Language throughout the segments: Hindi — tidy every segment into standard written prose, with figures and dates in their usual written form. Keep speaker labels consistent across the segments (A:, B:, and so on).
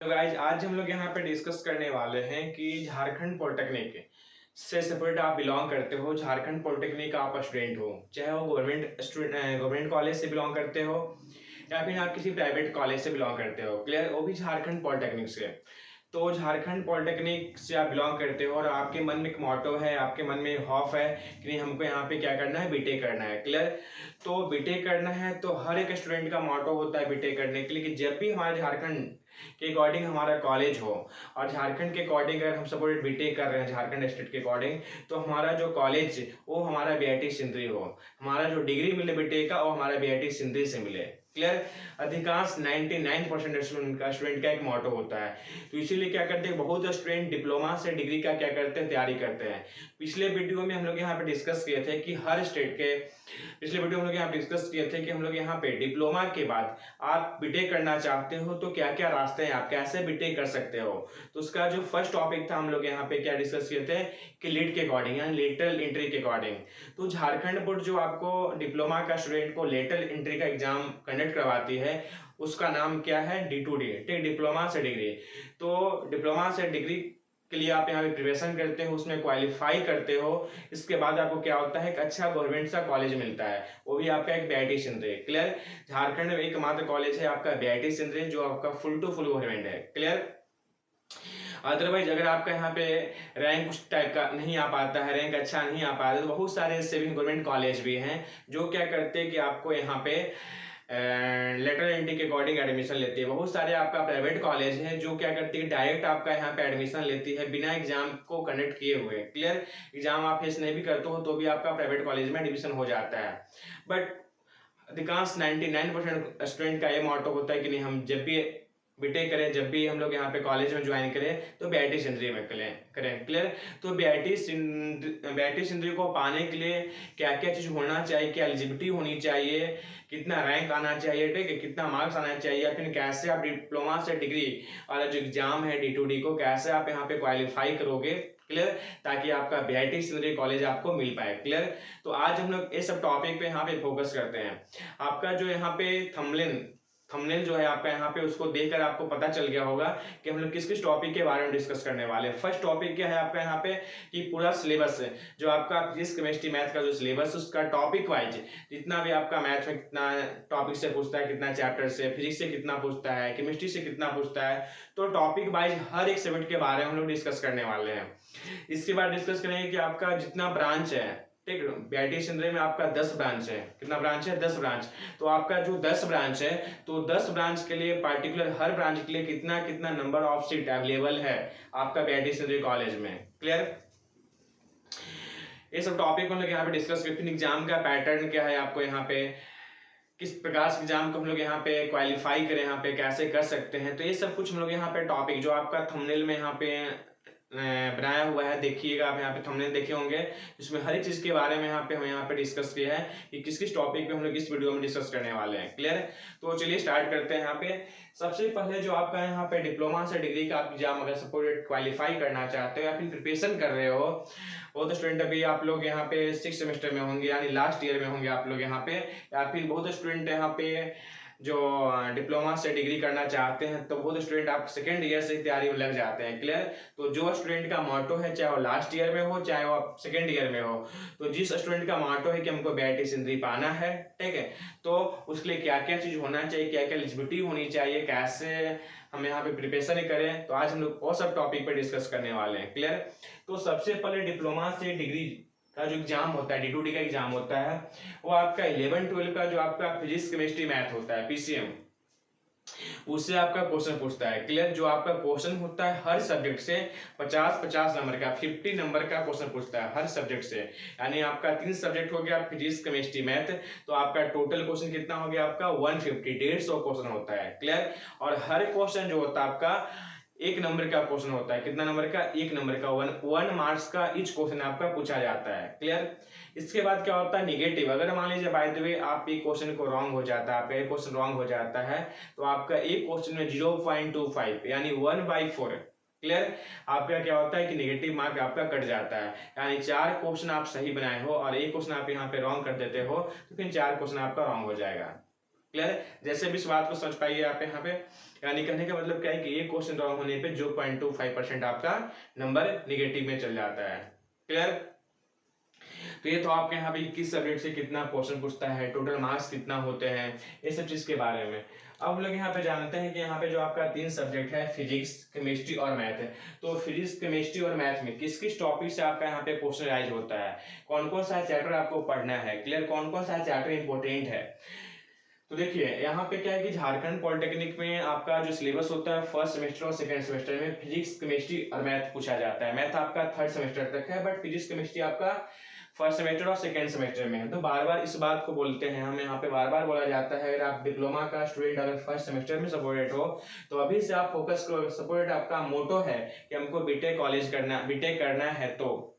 A: तो गाइज आज हम लोग यहाँ पे डिस्कस करने वाले हैं कि झारखंड पॉलिटेक्निक से सेपरेट आप बिलोंग करते हो। झारखंड पॉलिटेक्निक का आप स्टूडेंट हो, चाहे वो गवर्नमेंट कॉलेज से बिलोंग करते हो या फिर आप किसी प्राइवेट कॉलेज से बिलोंग करते हो। क्लियर, वो भी झारखंड पॉलिटेक्निक से। तो झारखंड पॉलिटेक्निक से आप बिलोंग करते हो और आपके मन में एक मोटो है, आपके मन में हॉफ है कि नहीं हमको यहाँ पे क्या करना है, बीटेक करना है। क्लियर, तो बीटेक करना है तो हर एक स्टूडेंट का मोटो होता है बीटेक करने के लिए कि जब भी हमारे झारखंड के अकॉर्डिंग हमारा कॉलेज हो और झारखंड के अकॉर्डिंग अगर हम सपोज बीटेक कर रहे हैं झारखंड स्टेट के अकॉर्डिंग, तो हमारा जो कॉलेज वो हमारा बीआईटी सिंधरी हो, हमारा जो डिग्री मिले बीटेक का वो हमारा बीआईटी सिंधरी से मिले। क्लियर, अधिकांश 99% स्टूडेंट का एक मोटो होता है। तो इसीलिए क्या करते हैं, बहुत स्टूडेंट डिप्लोमा से डिग्री का क्या करते हैं, तैयारी करते हैं। पिछले वीडियो में हम लोग यहाँ पे डिस्कस किए थे कि हर स्टेट के पिछले वीडियो में हम लोग यहाँ डिस्कस किए थे कि हम लोग यहाँ पे डिप्लोमा के बाद आप बीटेक करना चाहते हो तो क्या क्या रास्ते हैं, आप कैसे बीटेक कर सकते हो। तो उसका जो फर्स्ट टॉपिक था हम लोग यहाँ पे क्या डिस्कस किए थे कि लीड के अकॉर्डिंग यानी लेटरल एंट्री के अकॉर्डिंग। तो झारखंड बोर्ड जो आपको डिप्लोमा का स्टूडेंट को लेटरल एंट्री का एग्जाम कंडक्ट करवाती है उसका नाम क्या है, D2D, डिप्लोमा से डिग्री। तो डिप्लोमा से डिग्री के लिए आप यहाँ पे प्रिपरेशन करते हो, उसमें क्वालिफाई करते हो, इसके बाद आपको क्या होता है, एक अच्छा गवर्नमेंट सा कॉलेज मिलता है, वो भी आपका एक बीआईटी सिंधरी। क्लियर, झारखंड में एकमात्र कॉलेज है आपका बीआईटी सिंधरी जो आपका फुल टू फुल गवर्नमेंट है। क्लियर, अदरवाइज अगर आपका यहाँ पे रैंक उस टाइप का नहीं आ पाता है, रैंक अच्छा नहीं आ पाता है, तो बहुत सारे सेविंग गवर्नमेंट कॉलेज भी हैं जो क्या करते हैं कि आपको यहाँ पे लेटर एंट्री के अकॉर्डिंग एडमिशन लेती है। बहुत सारे आपका प्राइवेट कॉलेज है जो क्या करती है, डायरेक्ट आपका यहाँ पे एडमिशन लेती है बिना एग्जाम को कंडक्ट किए हुए। क्लियर, एग्जाम आप फेस नहीं भी करते हो तो भी आपका प्राइवेट कॉलेज में एडमिशन हो जाता है। बट अधिकांश 99% स्टूडेंट का ये मोटो होता है कि नहीं हम जब भी बीटेक करें, जब भी हम लोग यहाँ पे कॉलेज में ज्वाइन करें तो बीआईटी सिंधरी में करें। क्लियर, तो बीआईटी सिंधरी को पाने के लिए क्या क्या चीज होना चाहिए, क्या एलिजिबिलिटी होनी चाहिए, कितना रैंक आना चाहिए, ठीक है, कितना मार्क्स आना चाहिए, फिर कैसे आप डिप्लोमा से डिग्री वाला जो एग्जाम है D2D को कैसे आप यहाँ पे क्वालिफाई करोगे। क्लियर, ताकि आपका बीआईटी सिंधरी कॉलेज आपको मिल पाए। क्लियर, तो आज हम लोग ये सब टॉपिक पे यहाँ पे फोकस करते हैं। आपका जो यहाँ पे थंबनेल थंबनेल जो है आपका यहाँ पे उसको देखकर आपको पता चल गया होगा कि हम लोग किस किस टॉपिक के बारे में डिस्कस करने वाले हैं। फर्स्ट टॉपिक क्या है आपका यहाँ पे कि पूरा सिलेबस है जो आपका फिजिक्स केमिस्ट्री मैथ का जो सिलेबस उसका टॉपिक वाइज जितना भी आपका मैथ में कितना टॉपिक से पूछता है, कितना चैप्टर से, फिजिक्स से कितना पूछता है, केमिस्ट्री से कितना पूछता है, तो टॉपिक वाइज हर एक सब्जेक्ट के बारे में हम लोग डिस्कस करने वाले हैं। इसके बाद डिस्कस करेंगे कि आपका जितना ब्रांच है, ठीक है, बीआईटी सिंधरी में आपका 10 ब्रांच है। कितना ब्रांच है, 10 ब्रांच। तो आपका जो 10 ब्रांच है तो 10 ब्रांच के लिए पर्टिकुलर हर ब्रांच के लिए कितना कितना नंबर ऑफ सीट अवेलेबल है आपका बीआईटी सिंधरी कॉलेज में। क्लियर, ये सब टॉपिक हम लोग यहाँ पे डिस्कस करते हैं। एग्जाम का पैटर्न क्या है, आपको यहाँ पे किस प्रकार से एग्जाम को हम लोग यहाँ पे क्वालिफाई करें, यहाँ पे कैसे कर सकते हैं, तो ये सब कुछ हम लोग यहाँ पे टॉपिक जो आपका थंबनेल में यहाँ पे बनाया हुआ है, देखिएगा आप यहाँ पे थंबनेल देखे होंगे, इसमें हर एक चीज के बारे में हम यहाँ पे डिस्कस किया है कि किस किस टॉपिक पे हम लोग इस वीडियो में डिस्कस करने वाले हैं। क्लियर, तो चलिए स्टार्ट करते हैं। यहाँ पे सबसे पहले जो आपका यहाँ पे डिप्लोमा से डिग्री का आप एग्जाम अगर सपोज क्वालिफाई करना चाहते हो या फिर प्रिपरेशन कर रहे हो, बहुत स्टूडेंट अभी आप लोग यहाँ पे 6 सेमेस्टर में होंगे यानी लास्ट ईयर में होंगे आप लोग यहाँ पे, या फिर बहुत स्टूडेंट यहाँ पे जो डिप्लोमा से डिग्री करना चाहते हैं तो बहुत स्टूडेंट आप सेकेंड ईयर से तैयारी में लग जाते हैं। क्लियर, तो जो स्टूडेंट का मोटो है चाहे वो लास्ट ईयर में हो चाहे वो आप सेकेंड ईयर में हो, तो जिस स्टूडेंट का मोटो है कि हमको बीआईटी सिंधरी पाना है, ठीक है, तो उसके लिए क्या क्या चीज होना चाहिए, क्या क्या एलिजिबिलिटी होनी चाहिए, कैसे हम यहाँ पे प्रिपरेशन करें, तो आज हम लोग वो सब टॉपिक पे डिस्कस करने वाले हैं। क्लियर, तो सबसे पहले डिप्लोमा से डिग्री का जो एग्जाम होता है D2D का एग्जाम होता है वो आपका 11-12 का जो आपका फिजिक्स केमिस्ट्री मैथ होता है PCM, उससे आपका क्वेश्चन पूछता है। क्लियर, जो आपका क्वेश्चन होता है हर सब्जेक्ट से 50-50 नंबर का 50 नंबर का क्वेश्चन पूछता है हर सब्जेक्ट से, यानी आपका 3 सब्जेक्ट हो गया फिजिक्स केमिस्ट्री मैथ, तो आपका टोटल क्वेश्चन कितना हो गया आपका 150 क्वेश्चन होता है। क्लियर, और हर क्वेश्चन जो होता है आपका 1 नंबर का क्वेश्चन होता है, कितना नंबर का, 1 नंबर का, 1 मार्क्स का ईच क्वेश्चन आपका पूछा जाता है। क्लियर, इसके बाद क्या होता है निगेटिव, अगर मान लीजिए बाय द वे आप एक क्वेश्चन को रॉन्ग हो जाता है, आपका एक क्वेश्चन रॉन्ग हो जाता है तो आपका एक क्वेश्चन में 0.25 यानी 1/4, क्लियर, आपका क्या होता है कि नेगेटिव मार्क आपका कट जाता है, यानी 4 क्वेश्चन आप सही बनाए हो और एक क्वेश्चन आप यहाँ पे रॉन्ग कर देते हो तो फिर 4 क्वेश्चन आपका रॉन्ग हो जाएगा। क्लियर? जैसे भी इस बात को समझ पाइए आप यहाँ पे, यानी कहने का मतलब क्या है कि ये क्वेश्चन रॉन्ग होने पे 0.25% आपका नंबर निगेटिव में चल जाता है। क्लियर? तो ये तो आपके यहाँ पे किस सब्जेक्ट से कितना क्वेश्चन पूछता है, टोटल मार्क्स कितना होते हैं, ये सब चीज के बारे में। अब हम लोग यहाँ पे जानते हैं कि यहाँ पे जो आपका 3 सब्जेक्ट है, फिजिक्स, केमिस्ट्री और मैथ है। तो फिजिक्स, केमिस्ट्री और मैथ में किस किस टॉपिक से आपका यहाँ पे क्वेश्चन राइज होता है, कौन कौन सा चैप्टर आपको पढ़ना है, क्लियर, कौन कौन सा चैप्टर इंपॉर्टेंट है। तो देखिए यहाँ पे क्या है कि झारखंड पॉलिटेक्निक में आपका जो सिलेबस होता है फर्स्ट सेमेस्टर और सेकंड सेमेस्टर में फिजिक्स, केमिस्ट्री और मैथ पूछा जाता है। मैथ आपका थर्ड सेमेस्टर तक है, बट फिजिक्स, केमिस्ट्री आपका फर्स्ट सेमेस्टर और सेकंड सेमेस्टर में है। तो बार बार इस बात को बोलते हैं हम, यहाँ पे बार बार बोला जाता है, अगर आप डिप्लोमा का स्टूडेंट अगर फर्स्ट सेमेस्टर में सपोर्टेड हो तो अभी से आप फोकस करो। सपोर्टेड आपका मोटो है कि हमको बीटेक कॉलेज करना, बीटेक करना है तो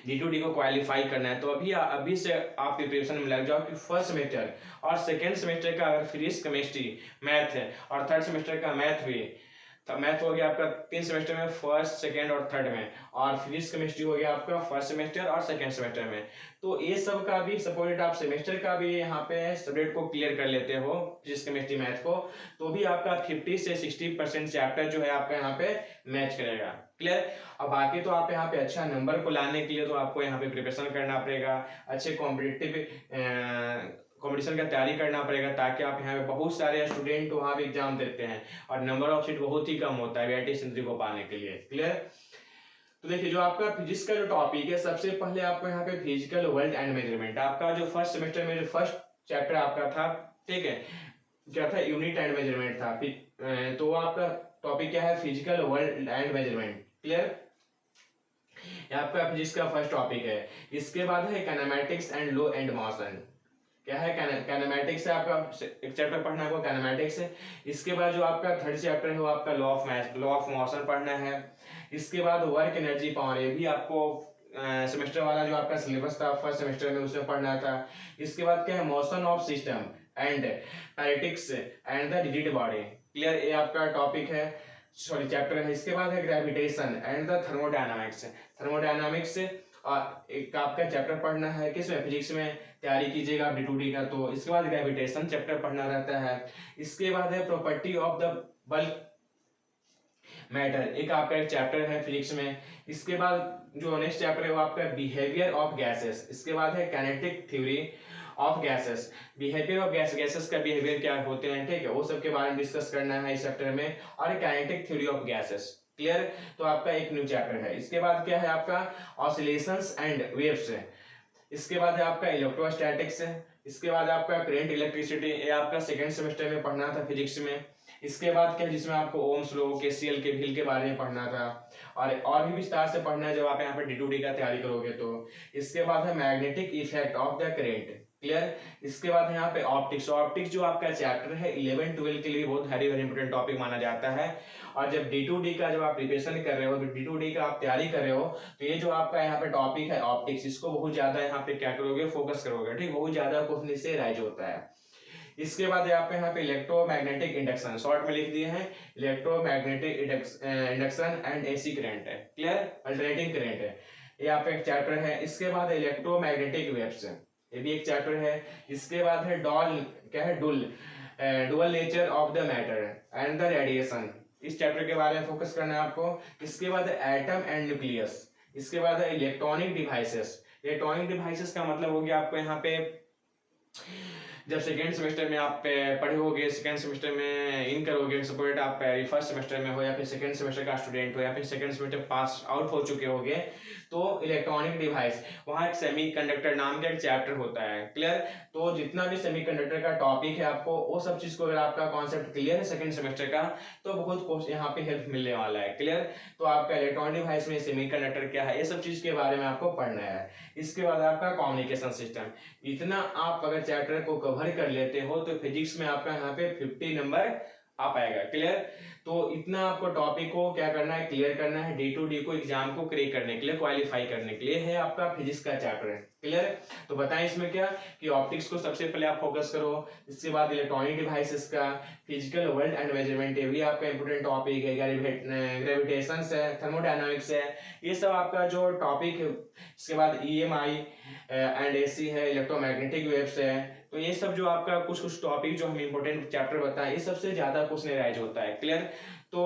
A: D2D को क्वालिफाई करना है, तो अभी से आप प्रिपरेशन में लग जाओ कि फर्स्ट सेमेस्टर और सेकेंड सेमेस्टर का अगर फिजिक्स, केमिस्ट्री, मैथ है और थर्ड सेमेस्टर का मैथ भी, तो मैथ हो गया आपका 3 सेमेस्टर में, फर्स्ट, सेकेंड और थर्ड में, और फिजिक्स, केमिस्ट्री हो गया आपका फर्स्ट सेमेस्टर और सेकेंड सेमेस्टर में। तो ये सब का भी सपोर्टेड आप सेमेस्टर का भी यहाँ पे सब्जेक्ट को क्लियर कर लेते हो, फिजिक्स, केमिस्ट्री, मैथ को, तो भी आपका 50 से 60% चैप्टर जो है आपका यहाँ पे मैच करेगा। क्लियर? अब बाकी तो आप यहाँ पे अच्छा नंबर को लाने के लिए तो आपको यहाँ पे प्रिपरेशन करना पड़ेगा, अच्छे कॉम्पिटिटिव कंपटीशन का तैयारी करना पड़ेगा, ताकि आप यहाँ पे बहुत सारे स्टूडेंट वहाँ पे एग्जाम देते हैं और नंबर ऑफ सीट बहुत ही कम होता है VIT सेंट्री को पाने के लिए। क्लियर? तो देखिए जो आपका फिजिक्स का जो टॉपिक है, सबसे पहले आपको यहाँ पे फिजिकल वर्ल्ड एंड मेजरमेंट, आपका जो फर्स्ट सेमेस्टर में जो फर्स्ट चैप्टर आपका था, ठीक है, क्या था, यूनिट एंड मेजरमेंट था। तो आपका टॉपिक क्या है, physical world and measurement. Clear? ये आपका फिजिक्स का फर्स्ट टॉपिक है। इसके बाद है kinematics and law and motion. क्या है, काइनेमैटिक्स है आपका एक चैप्टर पढ़ना है, काइनेमैटिक्स है। इसके बाद जो आपका थर्ड चैप्टर है वो आपका लॉ ऑफ मोशन पढ़ना है। इसके बाद वर्क एनर्जी पावर, ये भी आपको सेमेस्टर वाला जो आपका सिलेबस था फर्स्ट सेमेस्टर में उसमें पढ़ना था। इसके बाद क्या है, motion of system and particles and the rigid body. Clear? ये आपका टॉपिक है, सॉरी चैप्टर है। इसके बाद है gravitation and the thermodynamics. Thermodynamics एक आपका चैप्टर पढ़ना है, किसमें, फिजिक्स में तैयारी कीजिएगा आप D2D का, तो इसके बाद ग्रेविटेशन चैप्टर पढ़ना रहता है। इसके बाद है property of the bulk matter, एक आपका एक चैप्टर है फिजिक्स में। इसके बाद जो नेक्स्ट चैप्टर है वो आपका बिहेवियर ऑफ गैसेस। इसके बाद है kinetic theory of gases, behaviour of gases का बिहेवियर क्या होते हैं, ठीक है, वो सब के बारे में डिस्कस करना है इस चैप्टर में, और kinetic theory of gases. Clear? तो आपका एक न्यू चैप्टर है। इसके बाद क्या है आपका ऑसिलेशंस एंड वेव्स है। इसके बाद है आपका इलेक्ट्रोस्टैटिक्स है। इसके बाद आपका करंट इलेक्ट्रिसिटी, ये आपका सेकंड सेमेस्टर में पढ़ना था फिजिक्स में। इसके बाद क्या, जिसमें आपको ओम्स लॉ, केसीएल, केवीएल के बारे में पढ़ना था, और भी विस्तार से पढ़ना है जब आप यहाँ पे D2D का तैयारी करोगे तो। इसके बाद है magnetic effect of the current. Clear? इसके बाद है यहाँ पे ऑप्टिक्स। ऑप्टिक्स जो आपका चैप्टर है 11 12 के लिए बहुत वेरी इंपोर्टेंट टॉपिक माना जाता है। और जब D2D का जब आप प्रिपरेशन कर रहे हो, D2D का आप तैयारी कर रहे हो, तो ये जो आपका यहाँ पे टॉपिक है ऑप्टिक्स, इसको बहुत ज्यादा यहाँ पे क्या करोगे, फोकस करोगे, ठीक, बहुत ज्यादा क्वेश्चन इससे राइज होता है। इसके बाद आपके यहाँ पे इलेक्ट्रोमैग्नेटिक इंडक्शन, शॉर्ट में लिख दिए हैं, electromagnetic induction and AC current है। क्लियर? अल्टरनेटिंग करंट है, ये आपका एक चैप्टर है। इसके बाद इलेक्ट्रोमैग्नेटिक वेव्स, ये भी एक चैप्टर है। इसके बाद है क्या है, dual nature of the matter and the radiation, इस चैप्टर के बारे में फोकस करना है आपको। इसके बाद एटम एंड न्यूक्लियस। इसके बाद इलेक्ट्रॉनिक डिवाइसेस। इलेक्ट्रॉनिक डिवाइसेस का मतलब हो गया आपको यहाँ पे, जब सेकेंड सेमेस्टर में आप पढ़े होगे, सेकेंड सेमेस्टर में इन करोगे, सपोज आप फर्स्ट सेमेस्टर में हो या फिर सेकेंड सेमेस्टर का स्टूडेंट हो या फिर सेकेंड सेमेस्टर पास आउट हो चुके होगे, तो इलेक्ट्रॉनिक डिवाइस, वहाँ एक सेमीकंडक्टर नाम का एक चैप्टर होता है। क्लियर? तो जितना भी सेमीकंडक्टर का टॉपिक है, आपको वो सब चीज को अगर आपका कॉन्सेप्ट क्लियर है सेकेंड सेमेस्टर का, तो बहुत यहाँ पे हेल्प मिलने वाला है। क्लियर? तो आपका इलेक्ट्रॉनिक डिवाइस में सेमीकंडक्टर क्या है, ये सब चीज के बारे में आपको पढ़ना है। इसके बाद आपका कम्युनिकेशन सिस्टम, इतना आप अगर चैप्टर को कवर कर लेते हो तो फिजिक्स में आपका यहाँ पे 50 नंबर आ पाएगा। क्लियर? तो इतना आपको टॉपिक को क्या करना है, क्लियर करना है, D2D को एग्जाम को क्लियर करने के लिए, क्वालिफाई करने के लिए है आपका फिजिक्स का चैप्टर है। क्लियर? तो बताएं इसमें क्या कि ऑप्टिक्स को सबसे पहले आप फोकस करो। इसके बाद इलेक्ट्रॉनिक डिवाइसेस का, फिजिकल वर्ल्ड एंड मेजरमेंट, ये भी आपका इंपोर्टेंट टॉपिक है, ग्रेविटेशन है, थर्मोडायनामिक्स है, ये सब आपका जो टॉपिक है। इसके बाद EMI एंड AC है, इलेक्ट्रोमैग्नेटिक वेव्स है, तो ये सब जो आपका कुछ कुछ टॉपिक जो हम इंपॉर्टेंट चैप्टर बताए, ये सबसे ज्यादा क्वेश्चन राइज होता है। क्लियर? तो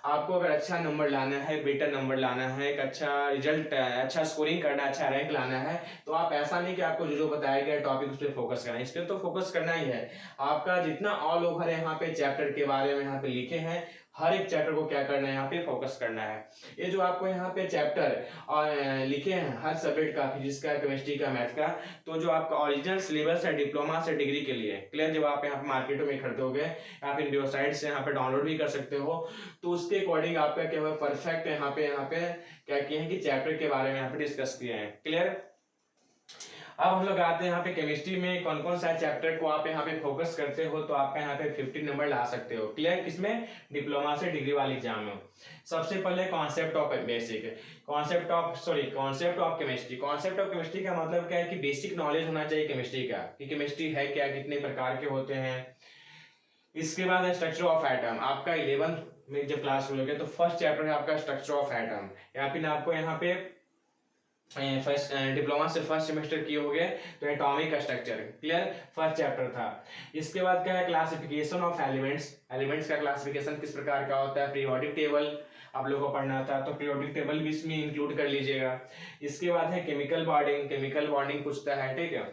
A: आपको अगर अच्छा नंबर लाना है, बेटर नंबर लाना है, एक अच्छा रिजल्ट, अच्छा स्कोरिंग करना है, अच्छा रैंक लाना है, तो आप ऐसा नहीं कि आपको जो जो बताया गया टॉपिक उस पर फोकस करना है, इस पर तो फोकस करना ही है। आपका जितना ऑल ओवर है यहाँ पे चैप्टर के बारे में यहाँ पे लिखे हैं, हर एक चैप्टर को क्या करना है, यहाँ पे फोकस करना है। ये जो आपको यहाँ पे चैप्टर लिखे हैं हर सब्जेक्ट का, फिजिक्स का, केमिस्ट्री का, मैथ का, तो जो आपका ओरिजिनल सिलेबस है डिप्लोमा से डिग्री के लिए, क्लियर, जब आप यहाँ पे मार्केटों में खरीदोगे या फिर वेबसाइट से यहाँ पे डाउनलोड भी कर सकते हो, तो उसके अकॉर्डिंग आपका क्या हुआ परफेक्ट यहाँ पे क्या किए हैं कि चैप्टर के बारे में यहाँ पे डिस्कस किए हैं। क्लियर? अब हम लोग आते हैं यहाँ पे केमिस्ट्री में कौन कौन सा चैप्टर को आप यहाँ पे फोकस करते हो, तो आपका यहाँ पे 50 नंबर ला सकते हो। क्लियर? किसमें? डिप्लोमा से डिग्री वाले एग्जाम में। सबसे पहले concept of basic, concept of chemistry. Concept of chemistry का मतलब क्या है कि बेसिक नॉलेज होना चाहिए केमिस्ट्री का, कि केमिस्ट्री है क्या, कितने प्रकार के होते हैं। इसके बाद है स्ट्रक्चर ऑफ एटम। आपका 11th में जब क्लास में तो फर्स्ट चैप्टर है आपका स्ट्रक्चर ऑफ एटम, या फिर आपको यहाँ पे फर्स्ट डिप्लोमा से फर्स्ट सेमेस्टर किए हो गए तो atomic structure. Clear? First chapter था। इसके बाद क्या है क्लासिफिकेशन ऑफ एलिमेंट्स। एलिमेंट्स का क्लासिफिकेशन किस प्रकार का होता है, पीरियोडिक टेबल आप लोगों को पढ़ना था, तो पीरियोडिक टेबल भी इसमें इंक्लूड कर लीजिएगा। इसके बाद है केमिकल बॉन्डिंग, केमिकल बॉन्डिंग पूछता है, ठीक है।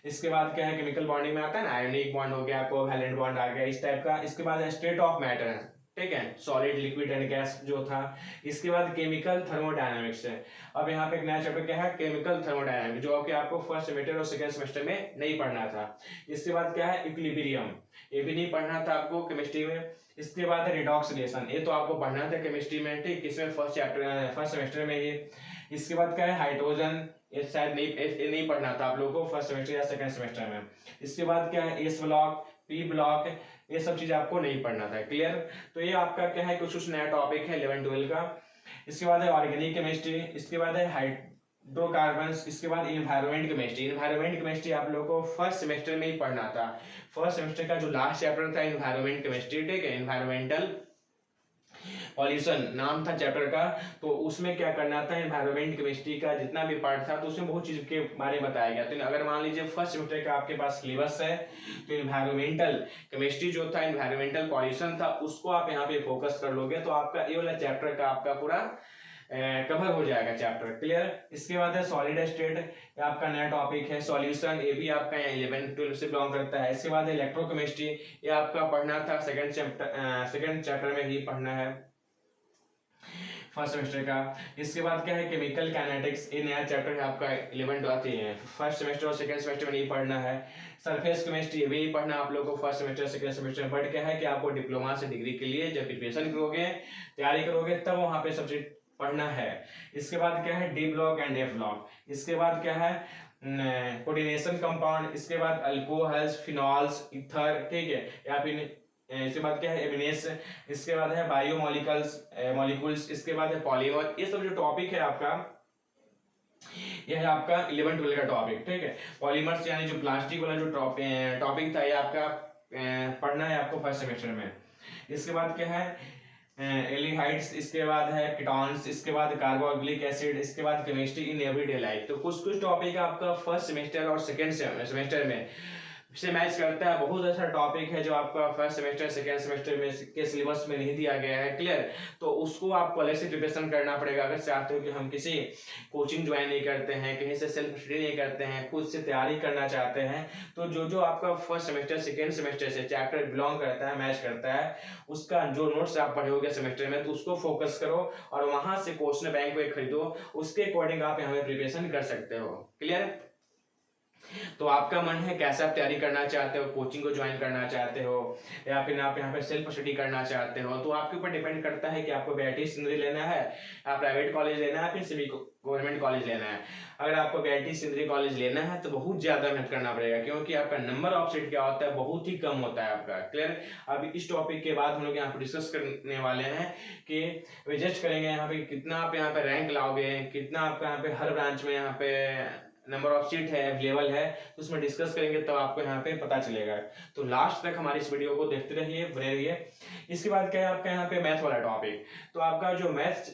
A: इसके बाद क्या है केमिकल बॉन्डिंग में आता है ना, आयोनिक बॉन्ड हो गया, कोवैलेंट बॉन्ड आ गया, इस टाइप का। इसके बाद स्टेट ऑफ मैटर, ठीक है, सॉलिड, लिक्विड एंड गैस जो था। इसके बाद केमिकल थर्मोडायनामिक्स है। अब यहाँ पे एक नया चैप्टर क्या है, केमिकल थर्मोडायनामिक्स, जो कि आपको फर्स्ट सेमेस्टर और सेकंड सेमेस्टर में नहीं पढ़ना था। इसके बाद क्या है इक्विलिब्रियम, ये भी नहीं पढ़ना था आपको केमिस्ट्री में। इसके बाद है रिडॉक्स रिलेशन, ये तो आपको पढ़ना था केमिस्ट्री में, ठीक, इसमें फर्स्ट सेमेस्टर में ये। इसके बाद क्या है हाइड्रोजन, ये शायद नहीं पढ़ना था आप लोगों को फर्स्ट सेमेस्टर या सेकंड सेमेस्टर में। इसके बाद क्या है एस ब्लॉक, पी ब्लॉक, ये सब चीज आपको नहीं पढ़ना था। क्लियर? तो ये आपका क्या है कुछ नया टॉपिक है 11-12 का। इसके बाद है ऑर्गेनिक केमिस्ट्री। इसके बाद है हाइड्रोकार्बन्स। इसके बाद इन्वायरमेंट केमिस्ट्री। इन्वायरमेंट केमिस्ट्री आप लोगों को फर्स्ट सेमेस्टर में ही पढ़ना था। फर्स्ट सेमेस्टर का जो लास्ट चैप्टर था इन्वायरमेंट केमिस्ट्री, ठीक है, इन्वायरमेंटल पॉल्यूशन नाम था चैप्टर का। तो उसमें क्या करना था, एनवायरमेंट केमिस्ट्री का जितना भी पार्ट था तो उसमें बहुत चीज के बारे में बताया गया। तो अगर मान लीजिए फर्स्ट सेमेस्टर का आपके पास सिलेबस है, तो एनवायरमेंटल केमिस्ट्री जो था, एनवायरमेंटल पॉल्यूशन था, उसको आप यहाँ पे फोकस कर लोगे तो आपका ये वाला चैप्टर का आपका पूरा कवर हो जाएगा चैप्टर। क्लियर? इसके बाद है सॉलिड स्टेट, आपका नया टॉपिक है। सॉल्यूशन, ये भी आपका 11-12 से बिलोंग करता है। इसके बाद इलेक्ट्रोकेमिस्ट्री, ये आपका पढ़ना था सेकंड चैप्टर में ही पढ़ना है फर्स्ट सेमेस्टर का। इसके बाद क्या है केमिकल काइनेटिक्स, ये नया चैप्टर है आपका 11 आती है, फर्स्ट सेमेस्टर और सेकंड सेमेस्टर में नहीं पढ़ना है। सरफेस केमिस्ट्री भी नहीं पढ़ना आप लोगों को फर्स्ट सेमेस्टर सेकंड सेमेस्टर में। बट क्या है कि आपको डिप्लोमा से डिग्री के लिए जब प्रिपरेशन करोगे, तैयारी करोगे, तब वहां पे सब्जेक्ट पढ़ना है। इसके बाद क्या है D block and F block. इसके बाद क्या है कोऑर्डिनेशन कंपाउंड। इसके बाद अल्कोहल्स, फिनॉल्स, ईथर, ठीक है, या फिर इसके बाद क्या है एमिनेस। इसके बाद है मॉलिक्यूल्स। इसके बाद है पॉलीमर। ये सब जो टॉपिक है आपका, यह है आपका 11-12 का टॉपिक, ठीक है। पॉलीमर्स यानी जो प्लास्टिक वाला जो टॉपिक था, ये आपका पढ़ना है आपको फर्स्ट सेमेस्टर में। इसके बाद क्या है एल्डिहाइड्स। इसके बाद है कीटोन्स। इसके बाद कार्बोक्सिलिक एसिड। इसके बाद केमिस्ट्री इन एवरीडे लाइफ। तो कुछ कुछ टॉपिक आपका फर्स्ट सेमेस्टर और सेकंड सेमेस्टर में से मैच करता है। बहुत अच्छा टॉपिक है जो आपका फर्स्ट सेमेस्टर सेकंड सेमेस्टर में के सिलेबस में नहीं दिया गया है। क्लियर? तो उसको आपको अलग से प्रिपरेशन करना पड़ेगा। अगर चाहते हो कि हम किसी कोचिंग ज्वाइन नहीं करते हैं, कहीं से सेल्फ स्टडी नहीं करते हैं, खुद से तैयारी करना चाहते हैं, तो जो जो आपका फर्स्ट सेमेस्टर सेकंड सेमेस्टर से चैप्टर बिलोंग करता है, मैच करता है, उसका जो नोट्स आप पढ़ोगे सेमेस्टर में, तो उसको फोकस करो और वहां से क्वेश्चन बैंक में खरीदो। उसके अकॉर्डिंग आप यहाँ पे प्रिपरेशन कर सकते हो। क्लियर? तो आपका मन है कैसे आप तैयारी करना चाहते हो, कोचिंग को ज्वाइन करना चाहते हो, या फिर आप यहाँ पे सेल्फ स्टडी करना चाहते हो, तो आपके ऊपर डिपेंड करता है कि आपको बीआईटी सिंदरी लेना है या प्राइवेट कॉलेज लेना है, फिर सेमी गवर्नमेंट कॉलेज लेना है। अगर आपको बीआईटी सिंदरी कॉलेज लेना है तो बहुत ज्यादा मेहनत करना पड़ेगा, क्योंकि आपका नंबर ऑफ सीट क्या होता है, बहुत ही कम होता है आपका। क्लियर? अभी इस टॉपिक के बाद हम लोग यहाँ पे डिस्कस करने वाले हैं कि एडजस्ट करेंगे यहाँ पे कितना आप यहाँ पे रैंक लाओगे, कितना आपका यहाँ पे हर ब्रांच में यहाँ पे नंबर ऑफ सीट है अवेलेबल है, तो उसमें डिस्कस करेंगे तब आपको यहाँ पे पता चलेगा। तो लास्ट तक हमारी इस वीडियो को देखते रहिए, बने रहिए। इसके बाद क्या है आपका यहाँ पे मैथ वाला टॉपिक। तो आपका जो मैथ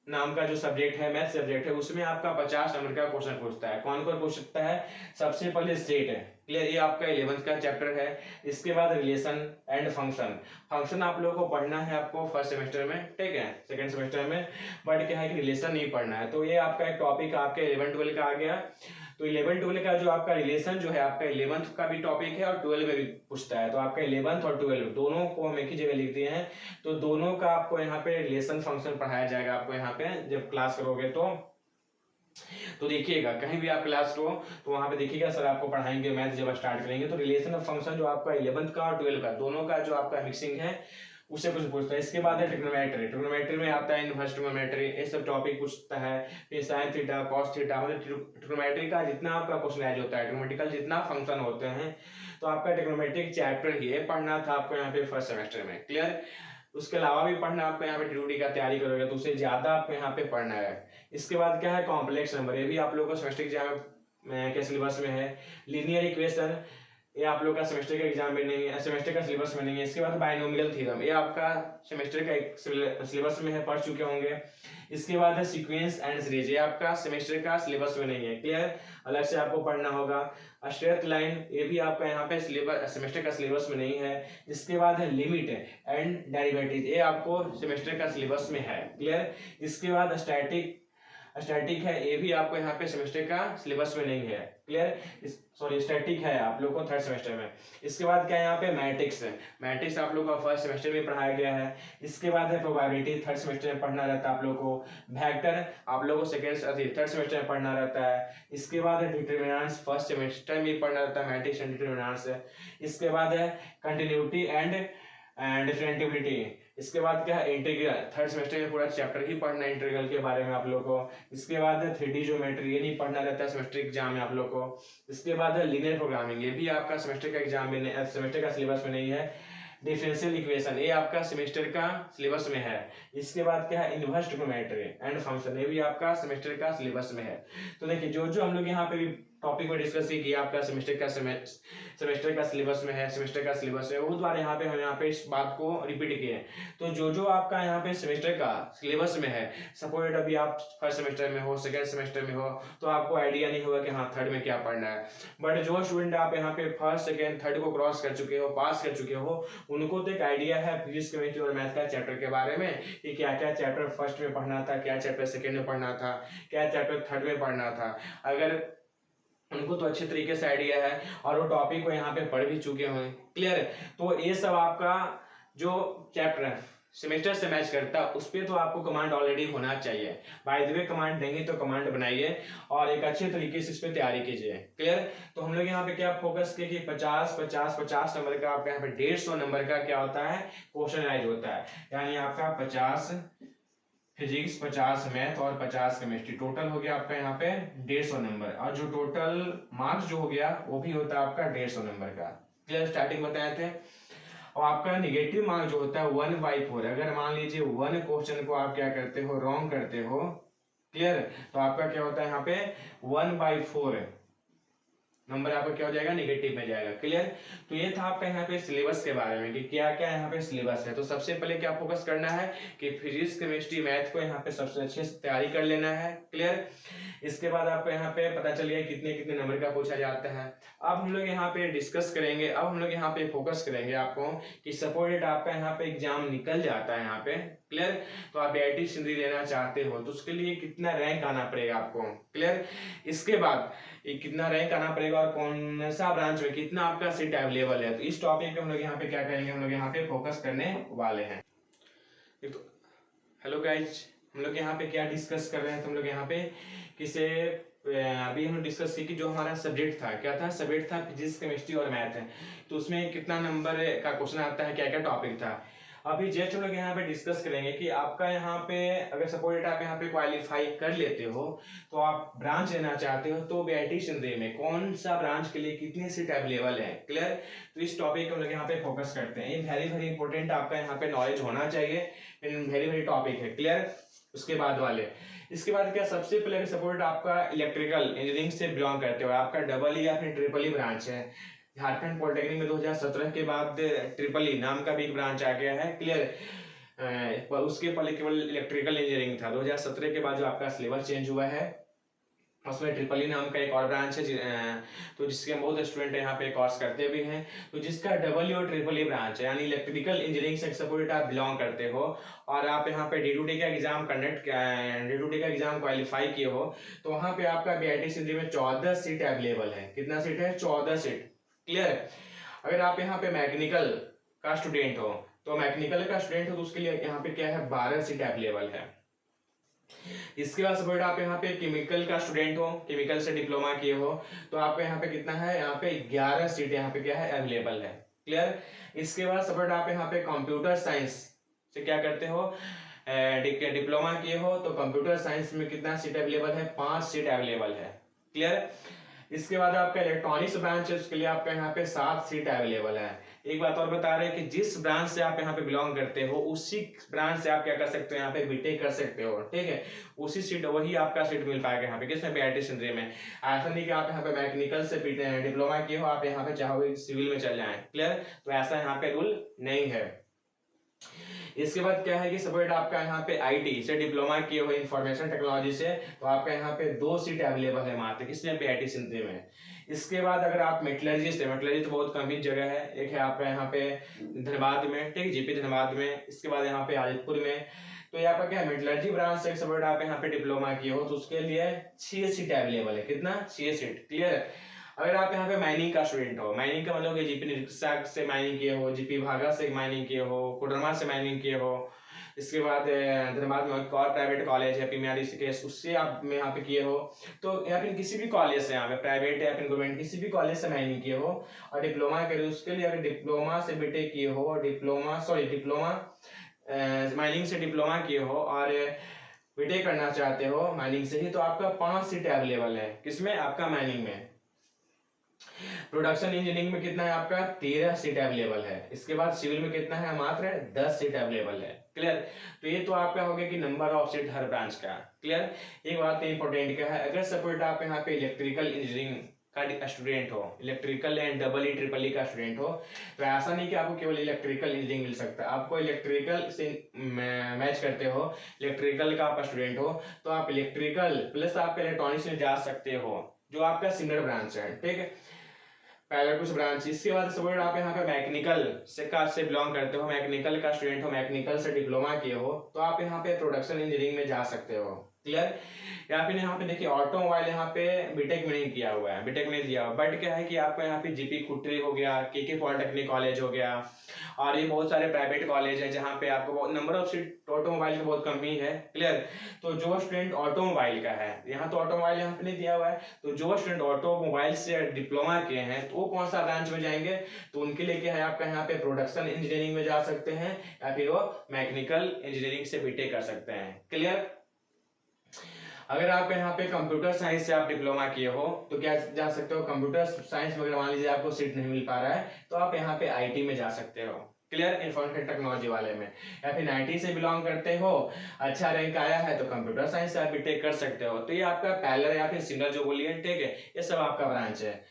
A: नाम का जो सब्जेक्ट है, मैथ सब्जेक्ट है, उसमें आपका 50 नंबर का क्वेश्चन पूछता है। कौन कौन पूछ सकता है? सबसे पहले सेट है, क्लियर, ये आपका 11th का चैप्टर है। इसके बाद रिलेशन एंड फंक्शन। फंक्शन आप लोगों को पढ़ना है आपको फर्स्ट सेमेस्टर में, ठीक है, सेकंड सेमेस्टर में, बट क्या है कि रिलेशन नहीं पढ़ना है। तो ये आपका एक टॉपिक आपके 11 12 का आ गया। तो 11 12 का जो आपका रिलेशन जो है आपका 11th का भी टॉपिक है और 12 में भी पूछता है। तो आपका 11th और 12 दोनों को हम एक ही जगह लिख दिए हैं। तो दोनों का आपको यहाँ पे रिलेशन फंक्शन पढ़ाया जाएगा आपको यहाँ पे जब क्लास करोगे तो देखिएगा कहीं भी आप क्लास लो तो वहां पे देखिएगा सर आपको पढ़ाएंगे मैथ जब स्टार्ट करेंगे। तो रिलेशन ऑफ फंक्शन जो आपका 11th का और 12 का दोनों का जो आपका मिक्सिंग है उससे कुछ पूछता है। इसके बाद है ट्रिग्नोमेट्री। ट्रिग्नोमेट्री में आता है इनवर्स ट्रिग्नोमेट्री, ये सब टॉपिक पूछता है। फिर साइन थीटा कॉस थीटा, मतलब ट्रिग्नोमेट्री का जितना आपका क्वेश्चन एज होता है, ट्रिग्नोमेट्रिकल जितना फंक्शन होते हैं, तो आपका ट्रिग्नोमेट्रिक चैप्टर ही पढ़ना था आपको यहाँ पे फर्स्ट सेमेस्टर में। क्लियर, उसके अलावा भी पढ़ना आपको यहाँ पे ड्यूटी का तैयारी करोगे तो उससे ज्यादा आपको यहाँ पे पढ़ना है। इसके बाद क्या है कॉम्प्लेक्स नंबर, ये भी आप लोगों को सेमेस्टर एग्जाम के सिलेबस में है। लीनियर इक्वेशन, ये आप लोग का सेमेस्टर के एग्जाम में नहीं है, सेमेस्टर का सिलेबस में नहीं है। इसके बाद बाइनोमियल थ्योरम, ये आपका सेमेस्टर का सिलेबस में है, पढ़ चुके होंगे। इसके बाद है सीक्वेंस एंड सीरीज, ये आपका सेमेस्टर का सिलेबस में नहीं है। क्लियर, अलग से आपको पढ़ना होगा। स्ट्रेट लाइन, ये भी आपका यहाँ पे सिलेबस सेमेस्टर का सिलेबस में नहीं है। इसके बाद है लिमिट एंड डेरिवेटिव, ये आपको सेमेस्टर का सिलेबस में है। क्लियर, इसके बाद स्टैटिक है, ये भी आपको यहाँ पे सेमेस्टर का सिलेबस में नहीं है। क्लियर, सॉरी स्टैटिक है आप लोग को थर्ड सेमेस्टर में। इसके बाद क्या है यहाँ पे मैट्रिक्स है, मैट्रिक्स आप लोग को फर्स्ट सेमेस्टर में पढ़ाया गया है। इसके बाद है प्रोबेबिलिटी, थर्ड सेमेस्टर में पढ़ना रहता है आप लोग को। वेक्टर आप लोग को थर्ड सेमेस्टर में पढ़ना रहता है। इसके बाद है डिटरमिनेंट्स, फर्स्ट सेमेस्टर में पढ़ना रहता है मैट्रिक्स एंड डिटरमिनेंट्स। इसके बाद है कंटिन्यूटी एंड डिफरेंटिबिलिटी। इसके बाद क्या है इंटीग्रल, थर्ड सेमेस्टर में पूरा चैप्टर ही पढ़ना है इंटीग्रल के बारे में आप लोग को। इसके बाद है 3D ज्योमेट्री, ये नहीं पढ़ना रहता है सेमेस्टर एग्जाम में आप लोग को। इसके बाद है लीनियर प्रोग्रामिंग, ये भी आपका सेमेस्टर का एग्जाम में सेमेस्टर का सिलेबस में नहीं है। डिफरेंशियल इक्वेशन, ये आपका सेमेस्टर का सिलेबस में है। इसके बाद क्या है इनवर्स ट्रिग्नोमेट्री एंड फंक्शन, ये भी आपका सेमेस्टर का सिलेबस में है। तो देखिए जो जो हम लोग यहाँ पे भी टॉपिक में डिस्कस किया आपका सेमेस्टर का सेमेस्टर का सिलेबस में है, सेमेस्टर का सिलेबस है, वो द्वारा यहाँ पे हम यहाँ पे इस बात को रिपीट किए। तो जो जो आपका यहाँ पे सेमेस्टर का सिलेबस में है, सपोज अभी आप फर्स्ट सेमेस्टर में हो, सेकंड सेमेस्टर में हो, तो आपको आइडिया नहीं होगा कि हाँ थर्ड में क्या पढ़ना है। बट जो स्टूडेंट आप यहाँ पे फर्स्ट सेकंड थर्ड को क्रॉस कर चुके हो, पास कर चुके हो, उनको तो एक आइडिया है फिजिक्स केमिस्ट्री और मैथ का चैप्टर के बारे में कि क्या क्या चैप्टर फर्स्ट में पढ़ना था, क्या चैप्टर सेकंड में पढ़ना था, क्या चैप्टर थर्ड में पढ़ना था। अगर उनको तो अच्छे तरीके से आइडिया है और वो टॉपिक को यहाँ पे पढ़ भी चुके हैं। क्लियर, तो ये सब आपका जो चैप्टर है सेमेस्टर से मैच करता है उस पर तो आपको कमांड ऑलरेडी होना चाहिए। बाय द वे कमांड देंगे तो कमांड बनाइए और एक अच्छे तरीके से इस पर तैयारी कीजिए। क्लियर, तो हम लोग यहाँ पे क्या फोकस किए कि 50 नंबर का आपका यहाँ पे 150 नंबर का क्या होता है क्वेश्चन राइज होता है। यानी आपका 50 फिजिक्स, 50 मैथ और 50 केमिस्ट्री, टोटल हो गया आपका यहाँ पे 150 नंबर। और जो टोटल मार्क्स जो हो गया वो भी होता है आपका 150 नंबर का। क्लियर, स्टार्टिंग बताए थे। और आपका निगेटिव मार्क जो होता है 1/4, अगर मान लीजिए 1 क्वेश्चन को आप क्या करते हो रॉन्ग करते हो, क्लियर, तो आपका क्या होता है यहाँ पे 1/4 नंबर आपका क्या हो जाएगा निगेटिव में जाएगा। क्लियर, तो ये था आपका यहाँ पे सिलेबस के बारे में कि क्या क्या यहाँ पे सिलेबस है। तो सबसे पहले क्या फोकस करना है कि फिजिक्स केमिस्ट्री मैथ को यहाँ पे सबसे अच्छे से तैयारी कर लेना है। क्लियर, इसके बाद आपको यहाँ पे पता चल गया कितने कितने नंबर का पूछा जाता है। अब हम लोग यहाँ पे डिस्कस करेंगे, अब हम लोग यहाँ पे फोकस करेंगे आपको कि सपोर्टेड आपका यहाँ पे एग्जाम निकल जाता है यहाँ पे। क्लियर, तो आप IIT सिंधी लेना चाहते हो तो उसके लिए कितना रैंक आना पड़ेगा आपको। क्लियर, इसके बाद कितना रैंक आना पड़ेगा और कौन सा ब्रांच में कितना आपका सीट अवेलेबल है, तो इस टॉपिक पे हम लोग यहाँ पे क्या करेंगे, हम लोग यहाँ पे फोकस करने वाले हैं। तो हेलो गाइज, हम लोग यहाँ पे क्या डिस्कस कर रहे हैं, तो हम लोग यहाँ पे किसे अभी हम डिस्कस की कि जो हमारा सब्जेक्ट था क्या था, सब्जेक्ट था फिजिक्स केमिस्ट्री और मैथ है, तो उसमें कितना नंबर का क्वेश्चन आता है, क्या क्या टॉपिक था। अभी जस्ट हम लोग यहाँ पे डिस्कस करेंगे कि आपका यहाँ पे अगर सपोज आप यहाँ पे क्वालिफाई कर लेते हो तो आप ब्रांच लेना चाहते हो तो IIT सिंधी में कौन सा ब्रांच के लिए कितनी सीट अवेलेबल है। क्लियर, तो इस टॉपिक को हम लोग यहाँ पे फोकस करते हैं। ये वेरी वेरी इंपॉर्टेंट आपका यहाँ पे नॉलेज होना चाहिए, वेरी वेरी टॉपिक है। क्लियर, उसके बाद वाले इसके बाद क्या सबसे पहले सपोर्ट आपका इलेक्ट्रिकल इंजीनियरिंग से बिलोंग करते हो, आपका डबल या फिर ट्रिपल ई ब्रांच है। झारखंड पॉलिटेक्निक में 2017 के बाद ट्रिपल ई नाम का भी एक ब्रांच आ गया है। क्लियर, उसके पहले केवल इलेक्ट्रिकल इंजीनियरिंग था, 2017 के बाद जो आपका सिलेबस चेंज हुआ है उसमें ट्रिपल ई नाम का एक और ब्रांच है तो जिसके बहुत स्टूडेंट यहाँ पे कोर्स करते भी हैं। तो जिसका डबल ई और ट्रिपल ई ब्रांच है, यानी इलेक्ट्रिकल इंजीनियरिंग से सपोर्ट आप बिलोंग करते हो और आप यहाँ पे D2D का एग्जाम D2D का एग्जाम क्वालिफाई किए हो, तो वहाँ पे आपका BIT सिंधी में 14 सीट अवेलेबल है। कितना सीट है? 14 सीट। क्लियर। अगर आप यहाँ पे मैकेनिकल का स्टूडेंट हो, तो मैकेनिकल का स्टूडेंट हो तो उसके लिए यहाँ पे क्या है, 12 सीट अवेलेबल है। इसके बाद सपोर्ट आप यहाँ पे केमिकल का स्टूडेंट हो, केमिकल से डिप्लोमा किए हो, तो आपको यहाँ पे कितना है, यहाँ पे 11 सीट यहाँ पे क्या है, अवेलेबल है। क्लियर। इसके बाद सपोर्ट आप यहाँ पे कंप्यूटर साइंस से क्या करते हो, डिप्लोमा किए हो, तो कंप्यूटर साइंस में कितना सीट अवेलेबल है, 5 सीट अवेलेबल है। क्लियर। इसके बाद आपका इलेक्ट्रॉनिक्स ब्रांच है, उसके लिए आपका यहाँ पे 7 सीट अवेलेबल है। एक बात और बता रहे हैं कि जिस ब्रांच से आप यहाँ पे बिलोंग करते हो, उसी ब्रांच से आप क्या कर सकते हो, यहाँ पे बीटेक कर सकते हो। ठीक है, उसी सीट, वही आपका सीट मिल पाएगा यहाँ पे, किसमें, BIT सिंधी में। ऐसा नहीं कि आप यहाँ पे मैकेनिकल से डिप्लोमा किए हो, आप यहाँ पे चाहोगे सिविल में चल जाए। क्लियर। तो ऐसा यहाँ पे रूल नहीं है। इसके बाद क्या है कि सपोर्ट आपका यहाँ पे IT से डिप्लोमा किए हुए इंफॉर्मेशन टेक्नोलॉजी से, तो आपका यहाँ पे 2 सीट अवेलेबल है मात्र, किसमें, BIT सिंधी में। इसके बाद अगर आप मेटलर्जी से, मेटलर्जी तो बहुत कम ही जगह है, एक है आपका यहाँ पे धनबाद में, ठीक है, GP धनबाद में। इसके बाद यहाँ पे आदितपुर में। तो यहाँ पर क्या है, मेटलर्जी ब्रांच से सपोर्ट आप यहाँ पे डिप्लोमा किए हो, तो उसके लिए 6 सीट अवेलेबल है। कितना? 6 सीट। क्लियर। अगर आप यहाँ पे माइनिंग का स्टूडेंट हो, माइनिंग का मतलब GP निरीक्षक से माइनिंग किए हो, GP भागा से माइनिंग किए हो, कोडरमा से माइनिंग किए हो, इसके बाद धनबाद में एक और प्राइवेट कॉलेज है पीएमआरई के, उससे आप में यहाँ पे किए हो, तो या फिर किसी भी कॉलेज से, यहाँ पे प्राइवेट या फिर गवर्नमेंट किसी भी कॉलेज से माइनिंग किए हो और डिप्लोमा करे, उसके लिए अगर डिप्लोमा से बीटेक किए हो और डिप्लोमा माइनिंग से डिप्लोमा किए हो और बीटेक करना चाहते हो माइनिंग से ही, तो आपका 5 सीट अवेलेबल है। किसमें? आपका माइनिंग में। प्रोडक्शन इंजीनियरिंग में कितना है आपका, 13 सीट अवेलेबल है। इसके बाद सिविल में कितना है, मात्र 10 सीट अवेलेबल है। क्लियर। तो ये तो आपका हो गया कि number of seat her branch का। क्लियर। एक बात इंपॉर्टेंट क्या है, अगर सपोर्ट आप यहाँ पे इलेक्ट्रिकल इंजीनियरिंग का स्टूडेंट हो, electrical and double E triple E का स्टूडेंट हो, तो ऐसा नहीं कि आपको केवल इलेक्ट्रिकल इंजीनियरिंग मिल सकता है। आपको इलेक्ट्रिकल से मैच करते हो, इलेक्ट्रिकल का आप स्टूडेंट हो, तो आप इलेक्ट्रिकल प्लस आप इलेक्ट्रॉनिक्स में जा सकते हो, जो आपका सीनियर ब्रांच है। ठीक है, पहले कुछ ब्रांच। इसके बाद सपोर्ट आप यहाँ पे मैकेनिकल से बिलोंग करते हो, मैकेनिकल का स्टूडेंट हो, मैकेनिकल से डिप्लोमा किए हो, तो आप यहाँ पे प्रोडक्शन इंजीनियरिंग में जा सकते हो। क्लियर। या फिर यहाँ पे देखिए ऑटोमोबाइल यहाँ पे बीटेक में नहीं किया हुआ है, बीटेक नहीं दिया हुआ, बट क्या है कि आपका यहाँ पे GP खुटरी हो गया, KK पॉलिटेक्निक कॉलेज हो गया, और ये बहुत सारे प्राइवेट कॉलेज है जहाँ पे आपको नंबर ऑफ सीट ऑटोमोबाइल की बहुत कमी है। क्लियर। तो जो स्टूडेंट ऑटोमोबाइल का है, यहाँ तो ऑटोमोबाइल यहाँ पे नहीं दिया हुआ है, तो जो स्टूडेंट ऑटोमोबाइल से डिप्लोमा किए हैं, तो वो कौन सा ब्रांच में जाएंगे, तो उनके लिए क्या है आपका यहाँ पे प्रोडक्शन इंजीनियरिंग में जा सकते हैं, या फिर वो मैकेनिकल इंजीनियरिंग से बीटेक कर सकते हैं। क्लियर। अगर आप यहाँ पे कंप्यूटर साइंस से आप डिप्लोमा किए हो, तो क्या जा सकते हो, कंप्यूटर साइंस में अगर मान लीजिए आपको सीट नहीं मिल पा रहा है, तो आप यहाँ पे IT में जा सकते हो। क्लियर। इंफॉर्मेशन टेक्नोलॉजी वाले में, या फिर IT से बिलोंग करते हो, अच्छा रैंक आया है, तो कंप्यूटर साइंस से आप बीटेक कर सकते हो। तो ये आपका पैरेलल या फिर सिंगल जो बोलिए, ठीक है, ये सब आपका ब्रांच है।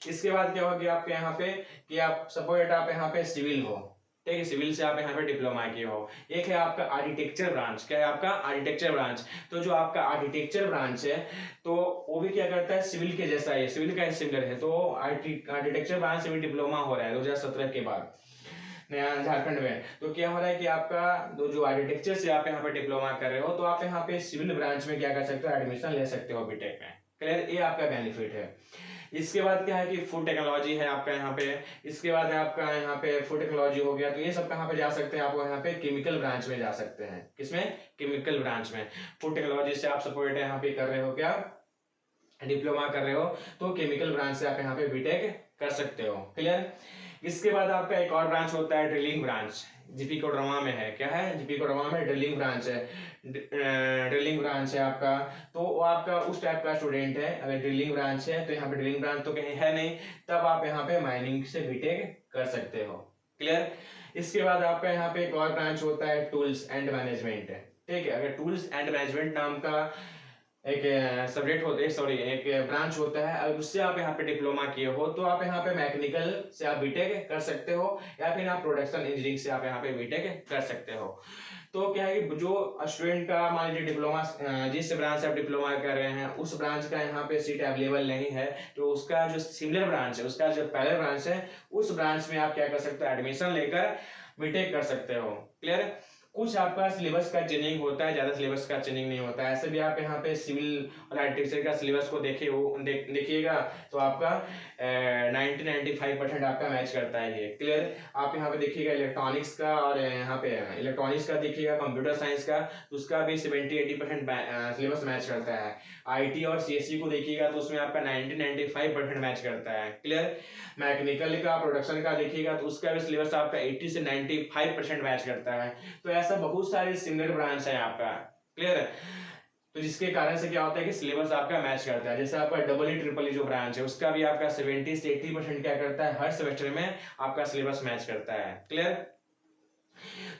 A: इसके बाद क्या होगी आपके यहाँ पे कि आप सपोर्ट आप यहाँ पे सिविल हो, ठीक है, सिविल से आप यहाँ पे डिप्लोमा किए हो। एक है आपका आर्किटेक्चर ब्रांच, क्या है आपका आर्किटेक्चर ब्रांच, तो जो आपका आर्किटेक्चर ब्रांच है, तो वो भी क्या करता है, सिविल के जैसा है, सिविल का सिमिलर है। तो आर्किटेक्चर ब्रांच से भी डिप्लोमा हो रहा है 2017 के बाद नया झारखंड में। तो क्या हो रहा है कि आपका जो आर्किटेक्चर से आप यहाँ पे डिप्लोमा कर रहे हो, तो आप यहाँ पे सिविल ब्रांच में क्या कर सकते हो, एडमिशन ले सकते हो बीटेक में। क्लियर। ये आपका बेनिफिट है। इसके बाद क्या है कि फूड टेक्नोलॉजी है आपका यहाँ पे। इसके बाद आपका यहाँ पे फूड टेक्नोलॉजी हो गया, तो ये सब कहाँ पे जा सकते हैं, आपको यहाँ पे केमिकल ब्रांच में जा सकते हैं। किसमें? केमिकल ब्रांच में। फूड टेक्नोलॉजी से आप सपोर्ट यहाँ पे कर रहे हो, क्या डिप्लोमा कर रहे हो, तो केमिकल ब्रांच से आप यहाँ पे बीटेक कर सकते हो। क्लियर। इसके बाद आपका एक और ब्रांच होता है ड्रिलिंग ब्रांच, GP कोडरमा में है, क्या है, GP कोडरमा में ड्रिलिंग ब्रांच है। ड्रिलिंग ब्रांच है आपका, तो वो आपका उस टाइप का स्टूडेंट है, अगर ड्रिलिंग ब्रांच है, तो यहाँ पे ड्रिलिंग ब्रांच तो कहीं है नहीं, तब आप यहाँ पे माइनिंग से बीटेक कर सकते हो। क्लियर। इसके बाद आपका यहाँ पे एक और ब्रांच होता है टूल्स एंड मैनेजमेंट, ठीक है। अगर टूल्स एंड मैनेजमेंट नाम का एक सब्जेक्ट होते हैं, सॉरी एक ब्रांच होता है, अगर उससे आप यहाँ पे डिप्लोमा किए हो, तो आप यहाँ पे मैकेनिकल से आप बीटेक कर सकते हो, या फिर आप प्रोडक्शन इंजीनियरिंग से आप यहाँ पे बीटेक कर सकते हो। तो क्या है कि जो स्टूडेंट का मान लीजिए डिप्लोमा, जिस ब्रांच से आप डिप्लोमा कर रहे हैं उस ब्रांच का यहाँ पे सीट अवेलेबल नहीं है, तो उसका जो सिमिलर ब्रांच है, उसका जो पैरेलल ब्रांच है, उस ब्रांच में आप क्या कर सकते हो, एडमिशन लेकर बीटेक कर सकते हो। क्लियर। कुछ आपका सिलेबस का चेंजिंग होता है, ज्यादा सिलेबस का चेंजिंग नहीं होता है। ऐसे भी आप यहाँ पे सिविल और आर्टिफिशियल का सिलेबस को देखिएगा तो आपका 90-95% आपका मैच करता है ये। क्लियर। आप यहाँ पे देखिएगा इलेक्ट्रॉनिक्स का, और यहाँ पे इलेक्ट्रॉनिक्स का देखिएगा, कंप्यूटर साइंस का, तो उसका भी 70-80% सिलेबस मैच करता है। आईटी और सीएससी को देखिएगा तो उसमें आपका 90-95% मैच करता है। क्लियर। मैकेनिकल का, प्रोडक्शन का देखिएगा तो उसका भी सिलेबस आपका 80 से 95% मैच करता है। तो ऐसा बहुत सारे सिमिलर ब्रांच है आपका। क्लियर। तो जिसके कारण से क्या होता है कि सिलेबस आपका मैच करता है। जैसे आपका डबल ई ट्रिपल ई जो ब्रांच है उसका भी आपका 70 से 80% क्या करता है, हर सेमेस्टर में आपका सिलेबस मैच करता है। क्लियर।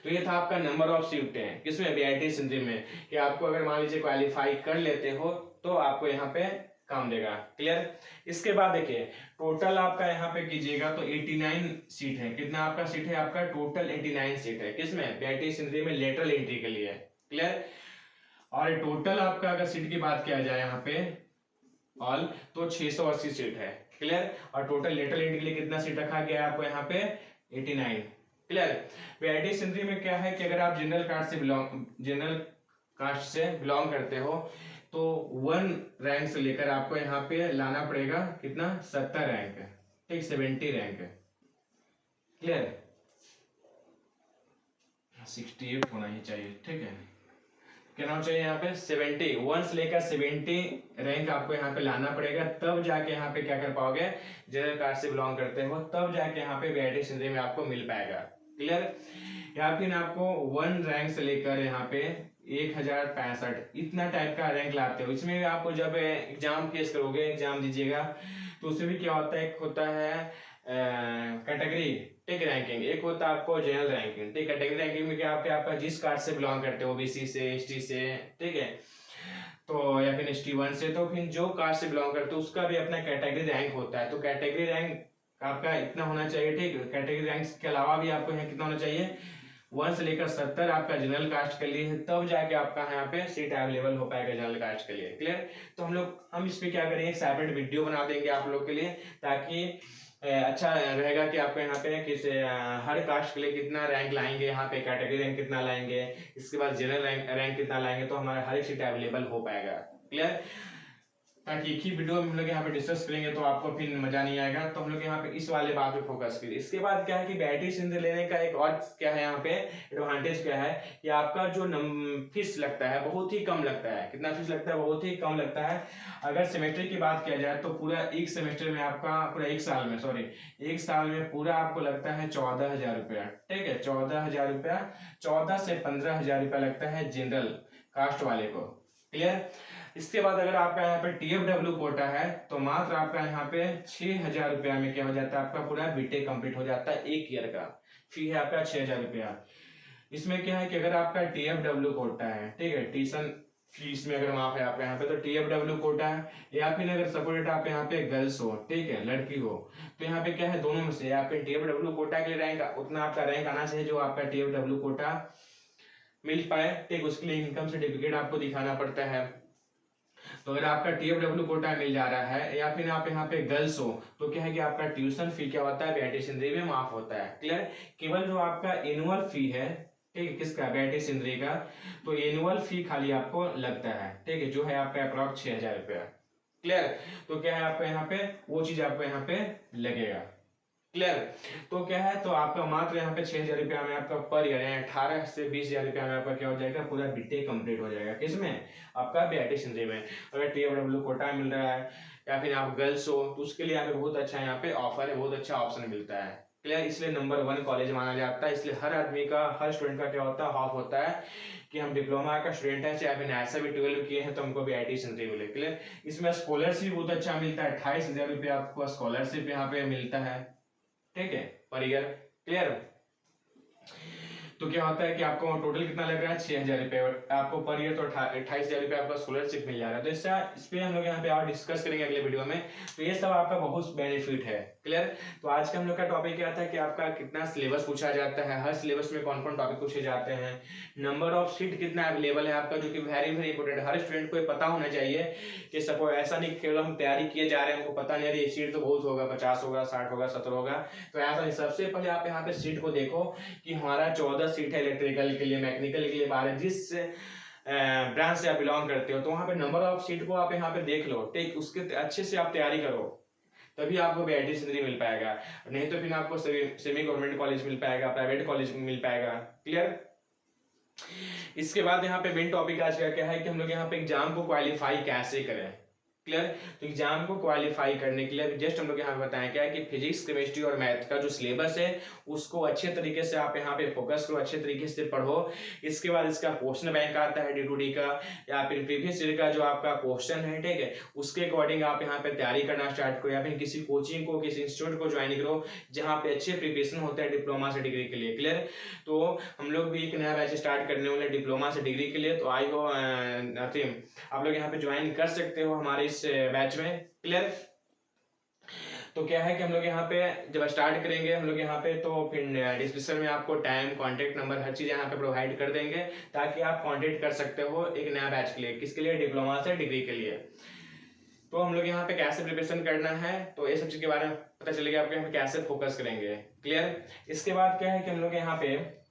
A: तो ये था आपका नंबर ऑफ शिफ्टें किसमें, बीआईटी सिंधी में, कि आपको अगर मान लीजिए क्वालिफाई कर लेते हो तो आपको यहाँ पे काम देगा। क्लियर। इसके बाद देखिए टोटल आपका यहाँ पे कीजिएगा तो 89 सीट है। कितना आपका सीट है, आपका टोटल 89 सीट है किसमें, बीआईटी सिंधी में लेटरल एंट्री के लिए। क्लियर। और टोटल आपका अगर सीट की बात किया जाए यहाँ पे ऑल, तो 680 सीट है। क्लियर। और टोटल लेटरल एंट्री के लिए कितना सीट रखा गया है आपको यहाँ पे, 89। क्लियर। बीआईटी सिंधी में क्या है कि अगर आप जनरल कास्ट से बिलोंग करते हो तो 1 रैंक से लेकर आपको यहाँ पे लाना पड़ेगा कितना, 70 रैंक, ठीक, 70 रैंक। क्लियर। 68 होना ही चाहिए, ठीक है। क्या नाम चाहिए यहाँ पे, 71 से लेकर 70 रैंक आपको यहाँ पे लाना पड़ेगा, तब जाके यहाँ पे क्या कर पाओगे, जनरल कास्ट से बिलोंग करते हो तब जाके यहाँ पे बीआईटी सिंधी में आपको मिल पाएगा। क्लियर। या फिर आपको 1 रैंक से लेकर यहाँ पे 1065 इतना टाइप का रैंक लाते हो। इसमें भी आपको जब एग्जाम फेस करोगे, एग्जाम दीजिएगा, तो उसमें भी क्या होता है, एक होता है कैटेगरी, ठीक, रैंकिंग, एक होता है आपको जनरल रैंकिंग। ठीक, कैटेगरी रैंकिंग में क्या आपका जिस कास्ट से बिलोंग करते हो, ओबीसी से, एसटी से, ठीक है, तो या फिर ST1 से, तो फिर जो कास्ट से बिलोंग करते हो उसका भी अपना कैटेगरी रैंक होता है। तो कैटेगरी रैंक आपका इतना होना चाहिए, ठीक। कैटेगरी रैंक के अलावा भी आपको यहाँ कितना होना चाहिए, 1 से लेकर 70 आपका जनरल कास्ट के लिए है, तब जाके आपका यहाँ पे सीट अवेलेबल हो पाएगा जनरल कास्ट के लिए। क्लियर। तो हम इस पे क्या करेंगे, सेपरेट वीडियो बना देंगे आप लोग के लिए, ताकि अच्छा रहेगा कि आपको यहाँ पे किस हर कास्ट के लिए कितना रैंक लाएंगे, यहाँ पे कैटेगरी रैंक कितना लाएंगे, इसके बाद जनरल रैंक कितना लाएंगे, तो हमारा हर एक सीट अवेलेबल हो पाएगा। क्लियर। ताकि एक ही वीडियो में हम लोग यहाँ पे डिस्कस करेंगे तो आपको फिर मजा नहीं आएगा, तो हम लोग यहाँ पे इस वाले बात पे फोकस करिए। इसके बाद क्या है कि बीआईटी सिंधी लेने का एक और क्या है यहाँ पे एडवांटेज क्या है कि आपका जो फीस लगता है बहुत ही कम लगता है। कितना फीस लगता है, बहुत ही कम लगता है। अगर सेमेस्टर की बात किया जाए तो पूरा एक सेमेस्टर में आपका, पूरा एक साल में, सॉरी, एक साल में पूरा आपको लगता है 14,000 रुपया, ठीक है, 14,000 रुपया, 14 से 15,000 रुपया लगता है जनरल कास्ट वाले को। क्लियर। इसके बाद अगर आपका यहाँ पे TFW कोटा है तो मात्र आपका यहाँ पे 6,000 रुपया में क्या हो जाता है, आपका पूरा बीटेक कंप्लीट हो जाता है, 1 ईयर का फी है आपका 6,000 रुपया। इसमें क्या है कि अगर आपका TFW कोटा है, ठीक है, ट्यूशन फीस में अगर माफ है आपका यहाँ पे, तो TFW कोटा है, या फिर अगर सपोर्टेड आप यहाँ पे गर्ल्स हो, ठीक है, लड़की हो, तो यहाँ पे क्या है, दोनों में से या फिर TFW कोटा के लिए रैंक, उतना आपका रैंक आना चाहिए जो आपका TFW कोटा मिल पाए, ठीक। उसके लिए इनकम सर्टिफिकेट आपको दिखाना पड़ता है। तो अगर आपका TFW कोटा मिल जा रहा है, या फिर आप यहाँ पे गर्ल्स हो, तो क्या है कि आपका ट्यूशन फी क्या होता है, बीआईटी सिंधी में माफ होता है। क्लियर। केवल जो आपका एनुअल फी है, ठीक है, किसका, बीआईटी सिंधी का, तो एनुअल फी खाली आपको लगता है, ठीक है, जो है आपका अप्रॉक्स 6,000 रुपया। क्लियर। तो क्या है आपका यहाँ पे वो चीज आपको यहाँ पे लगेगा। क्लियर। तो क्या है, तो आपका मात्र यहाँ पे 6,000 रुपया में आपका पर ईयर है, 18 से 20,000 रुपया में आपका क्या हो जाएगा, पूरा बीटेक कंप्लीट हो जाएगा। किसमें, आपका बीआईटी सिंधी में। अगर TFW कोटा मिल रहा है या फिर आप गर्ल्स हो तो उसके लिए यहाँ पे बहुत अच्छा यहाँ पे ऑफर है, बहुत अच्छा ऑप्शन मिलता है। क्लियर। इसलिए नंबर 1 कॉलेज माना जाता है। इसलिए हर आदमी का, हर स्टूडेंट का क्या होता है, हॉप होता है कि हम डिप्लोमा का स्टूडेंट है, चाहे ऐसा भी 12 किए हैं तो हमको बीआईटी सिंधी मिले। क्लियर। इसमें स्कॉलरशिप बहुत अच्छा मिलता है, 28,000 रुपया आपको स्कॉलरशिप यहाँ पे मिलता है, ठीक है, पर ईयर। क्लियर। तो क्या होता है कि आपको टोटल कितना लग रहा है, 6,000 रुपये आपको पर ईयर, तो 28,000 रुपये आपका स्कॉलरशिप मिल जा रहा है। तो इससे इस पे हम लोग यहाँ पे और डिस्कस करेंगे अगले वीडियो में। तो ये सब आपका बहुत बेनिफिट है। क्लियर। तो आज का हम लोग का टॉपिक क्या था कि आपका कितना सिलेबस पूछा जाता है, हर सिलेबस में कौन कौन टॉपिक पूछे जाते हैं, नंबर ऑफ सीट कितना अवेलेबल है आपका, जो कि वेरी वेरी इंपॉर्टेंट, हर स्टूडेंट को ये पता होना चाहिए कि सपोज ऐसा नहीं केवल हम तैयारी किए जा रहे हैं, हमको पता नहीं अरे सीट तो बहुत होगा, 50 होगा, 60 होगा, 70 होगा, तो ऐसा नहीं। सबसे पहले आप यहाँ पे सीट को देखो कि हमारा 14 सीट है इलेक्ट्रिकल के लिए, मैकेनिकल के लिए 12, जिस ब्रांच से आप बिलोंग करते हो, तो वहाँ पे नंबर ऑफ सीट को आप यहाँ पे देख लो, ठीक, उसके अच्छे से आप तैयारी करो, तभी आपको बीआईटी से मिल पाएगा, नहीं तो फिर आपको सेमी गवर्नमेंट कॉलेज मिल पाएगा, प्राइवेट कॉलेज मिल पाएगा। क्लियर। इसके बाद यहाँ पे मेन टॉपिक आज का क्या है कि हम लोग यहाँ पे एग्जाम को क्वालिफाई कैसे करें। क्लियर। तो एग्जाम को क्वालिफाई करने के लिए जस्ट हम लोग यहाँ पे बताएं क्या है कि फिजिक्स, केमिस्ट्री और मैथ का जो सिलेबस है उसको अच्छे तरीके से आप यहाँ पे फोकस करो, अच्छे तरीके से पढ़ो। इसके बाद इसका क्वेश्चन बैंक आता है D2D का, या फिर प्रीवियस ईयर का जो आपका क्वेश्चन है, ठीक है, उसके अकॉर्डिंग आप यहाँ पे तैयारी करना स्टार्ट करो, या फिर किसी कोचिंग को, किसी इंस्टीट्यूट को ज्वाइन करो जहाँ पे अच्छे प्रिपरेशन होते हैं डिप्लोमा से डिग्री के लिए। क्लियर। तो हम लोग भी एक नया बैच स्टार्ट करने वाले डिप्लोमा से डिग्री के लिए, तो आई हो नथिंग, आप लोग यहाँ पे ज्वाइन कर सकते हो हमारे इस बैच में। क्लियर। तो क्या है कि हम लोग यहाँ पे जब स्टार्ट करेंगे हम लोग यहाँ पे, तो फिर डिस्क्रिप्शन में आपको टाइम, कॉन्टेक्ट नंबर, हर चीज़ यहाँ पे प्रोवाइड कर देंगे, ताकि आप कॉन्टेक्ट कर सकते हो एक नया बैच के लिए। किसके लिए? डिप्लोमा से डिग्री के लिए। तो हम लोग यहाँ पे कैसे प्रिपरेशन करना है, तो ये सब चीज़ के बारे में पता चलेगा आपको, यहाँ पे कैसे फोकस करेंगे। क्लियर। इसके बाद क्या है कि हम लोग यहाँ पे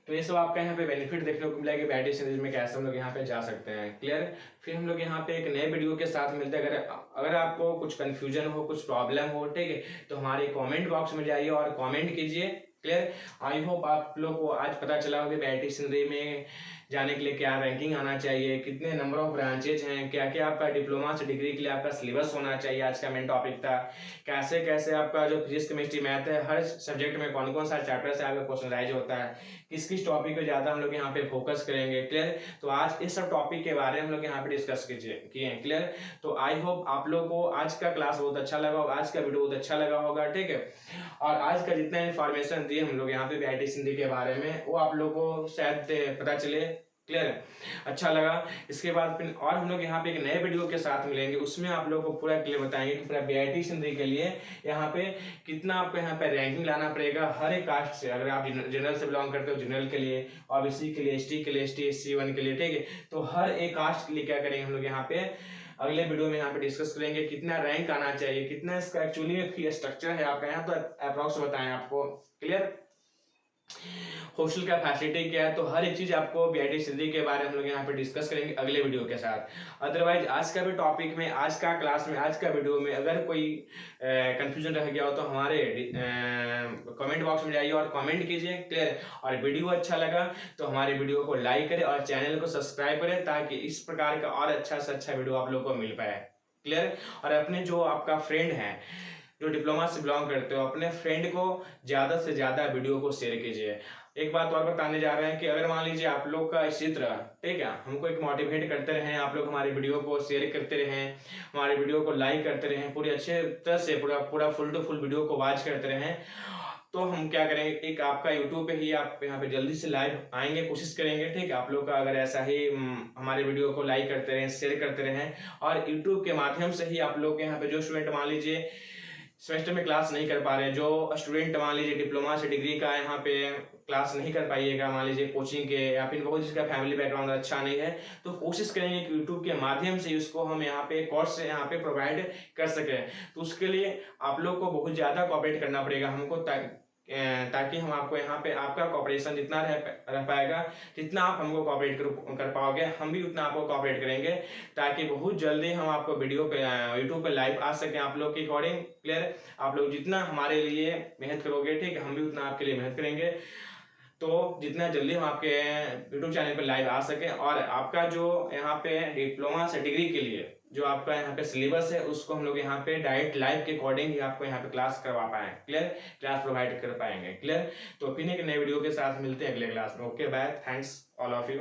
A: तो ये सब आपका यहाँ पे बेनिफिट देखने को मिला कि बैटरी सीरीज में कैसे हम लोग यहाँ पे जा सकते हैं। क्लियर। फिर हम लोग यहाँ पे एक नए वीडियो के साथ मिलते हैं। अगर आपको कुछ कंफ्यूजन हो, कुछ प्रॉब्लम हो, ठीक है, तो हमारे कमेंट बॉक्स में जाइए और कमेंट कीजिए। क्लियर। आई होप आप लोग को आज पता चला होगा बैटरी सीनरी में जाने के लिए क्या रैंकिंग आना चाहिए, कितने नंबर ऑफ ब्रांचेज हैं, क्या क्या आपका डिप्लोमा से डिग्री के लिए आपका सिलेबस होना चाहिए। आज का मेन टॉपिक था कैसे कैसे आपका जो फिजिक्स, केमिस्ट्री, मैथ है, हर सब्जेक्ट में कौन कौन सा चैप्टर से आपका क्वेश्चन राइज होता है, किस किस टॉपिक पे ज्यादा हम लोग यहाँ पे फोकस करेंगे। क्लियर। तो आज इस सब टॉपिक के बारे में हम लोग यहाँ पे डिस्कस किए हैं। क्लियर। तो आई होप आप लोगों को आज का क्लास बहुत अच्छा लगा होगा, आज का वीडियो बहुत अच्छा लगा होगा, ठीक है। और आज का जितना इन्फॉर्मेशन दिए हम लोग यहाँ पे बीआईटी सिंधी के बारे में, वो आप लोगों को शायद पता चले। क्लियर है, अच्छा लगा। इसके बाद फिर और हम लोग यहाँ पे एक नए वीडियो के साथ मिलेंगे, उसमें आप लोगों को पूरा क्लियर बताएंगे कि पूरा बीआईटी सिंधी के लिए यहाँ पे कितना आपको यहाँ पे रैंकिंग लाना पड़ेगा हर एक कास्ट से। अगर आप जनरल से बिलोंग करते हो जनरल के लिए, ओबीसी के लिए, एसटी के लिए, एसटी SC 1 के लिए, ठीक है, तो हर एक कास्ट के लिए क्या करेंगे हम लोग यहाँ पे अगले वीडियो में यहाँ पे डिस्कस करेंगे कितना रैंक आना चाहिए, कितना इसका एक्चुअली फी स्ट्रक्चर है आपका यहाँ, तो अप्रॉक्स बताएं आपको। क्लियर। हॉस्टल का फैसिलिटी क्या है, तो हर एक चीज आपको बीआईटी सिंधी के बारे में हम लोग यहाँ पे डिस्कस करेंगे अगले वीडियो के साथ। अदरवाइज आज का भी टॉपिक में, आज का क्लास में, आज का वीडियो में अगर कोई कंफ्यूजन रह गया हो तो हमारे कमेंट बॉक्स में जाइए और कमेंट कीजिए। क्लियर। और वीडियो अच्छा लगा तो हमारे वीडियो को लाइक करें और चैनल को सब्सक्राइब करें, ताकि इस प्रकार का और अच्छा से अच्छा वीडियो आप लोग को मिल पाए। क्लियर। और अपने जो आपका फ्रेंड है जो डिप्लोमा से बिलोंग करते हो, अपने फ्रेंड को ज्यादा से ज्यादा वीडियो को शेयर कीजिए। एक बात और बताने जा रहे हैं कि अगर मान लीजिए आप लोग का इसी तरह, ठीक है, हमको एक मोटिवेट करते रहें, आप लोग हमारे वीडियो को शेयर करते रहें, हमारे वीडियो को लाइक करते रहें, पूरे अच्छे तरह से पूरा फुल टू फुल वीडियो को वॉच करते रहें, तो हम क्या करेंगे, एक आपका यूट्यूब पे ही आप यहाँ पे जल्दी से लाइव आएंगे, कोशिश करेंगे, ठीक है। आप लोग का अगर ऐसा ही हमारे वीडियो को लाइक करते रहें, शेयर करते रहें, और यूट्यूब के माध्यम से ही आप लोग यहाँ पे जो स्टूडेंट मान लीजिए सेमेस्टर में क्लास नहीं कर पा रहे हैं, जो स्टूडेंट मान लीजिए डिप्लोमा से डिग्री का यहाँ पे क्लास नहीं कर पाइएगा, मान लीजिए कोचिंग के, या फिर बहुत जिसका फैमिली बैकग्राउंड अच्छा नहीं है, तो कोशिश करेंगे कि यूट्यूब के माध्यम से उसको हम यहाँ पे कोर्स यहाँ पे प्रोवाइड कर सकें। तो उसके लिए आप लोग को बहुत ज़्यादा कोऑपरेट करना पड़ेगा हमको, ताकि हम आपको यहाँ पे आपका कॉपरेशन जितना रह पाएगा, जितना आप हमको कॉपरेट कर पाओगे, हम भी उतना आपको कॉपरेट करेंगे, ताकि बहुत जल्दी हम आपको वीडियो पे यूट्यूब पे लाइव आ सकें आप लोग के अकॉर्डिंग। क्लियर। आप लोग जितना हमारे लिए मेहनत करोगे, ठीक है, हम भी उतना आपके लिए मेहनत करेंगे, तो जितना जल्दी हम आपके यूट्यूब चैनल पे लाइव आ सके, और आपका जो यहाँ पे डिप्लोमा से डिग्री के लिए जो आपका यहाँ पे सिलेबस है, उसको हम लोग यहाँ पे डायरेक्ट लाइव के अकॉर्डिंग ही आपको यहाँ पे क्लास करवा पाए। क्लियर। क्लास प्रोवाइड कर पाएंगे। क्लियर। तो फिर एक नए वीडियो के साथ मिलते हैं अगले क्लास में। Okay bye, thanks all of you.